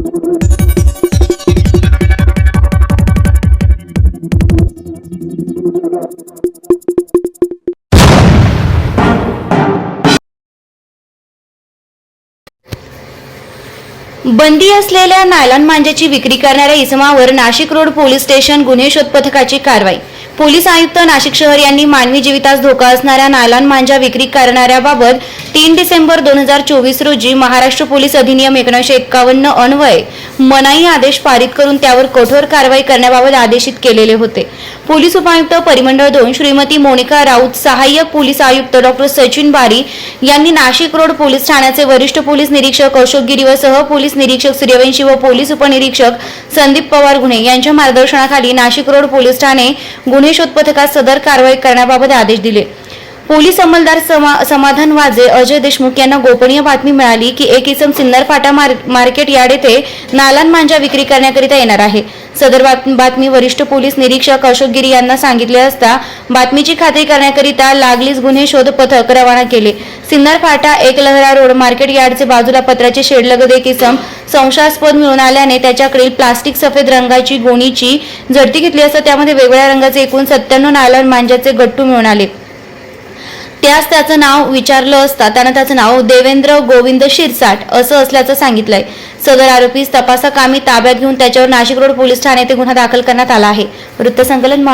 बंदी असलेल्या नायलॉन मांजाची विक्री करणाऱ्या इसमावर नाशिक रोड पोलीस स्टेशन गुन्हे शोध पथकाची कारवाई। पोलीस आयुक्त नाशिक शहर यांनी मानवी जीवितास धोका असणाऱ्या नायलॉन मांजा विक्री करणाऱ्याबाबत 3 डिसेंबर 2024 रोजी महाराष्ट्र पोलीस अधिनियम 1951 अन्वये मनाई आदेश पारित करून त्यावर कठोर कारवाई करण्याबाबत आदेशित केलेले होते। पोलीस उपायुक्त परिमंडळ 2 श्रीमती मोनिका राऊत, सहाय्यक पोलीस आयुक्त डॉक्टर सचिन बारी यांनी नाशिक रोड पोलीस ठाण्याचे वरिष्ठ पोलीस निरीक्षक अशोक गिरी व सह पोलीस निरीक्षक सूर्यवंशी व पोलीस उपनिरीक्षक संदीप पवार गुन्हे यांच्या मार्गदर्शनाखाली नाशिक रोड पोलीस ठाणे गुन्हे शोध पथकात सदर कारवाई करण्याबाबत आदेश दिले। पोलीस अंमलदार समाधान वाजे, अजय देशमुख यांना गोपनीय बातमी मिळाली की एक इसम सिन्नर फाटा मार्केट यार्ड येथे नायलॉन मांजा विक्री करण्याकरिता येणार आहे। सदर बातमी वरिष्ठ पोलीस निरीक्षक अशोक गिरी यांना सांगितले असता बातमीची खात्री करण्याकरिता लागलीच गुन्हे शोध पथक रवाना केले। सिन्नर फाटा एकलहरा रोड मार्केट यार्डचे बाजूला पत्राचे शेड लगत एक इसम संशयास्पद मिळून आल्याने त्याच्याकडील प्लास्टिक सफेद रंगाची गोणीची झडती घेतली असता त्यामध्ये वेगवेगळ्या रंगाचे एकूण 97 नायलॉन मांजाचे गट्टू मिळून आले। त्यास त्याचं नाव विचारलं असता त्यानं त्याचं नाव देवेंद्र गोविंद शिरसाट असं असल्याचं सांगितलंय। सदर आरोपीस तपासाकामी ताब्यात घेऊन त्याच्यावर नाशिक रोड पोलीस ठाणे येथे गुन्हा दाखल करण्यात आला आहे। वृत्तसंकलन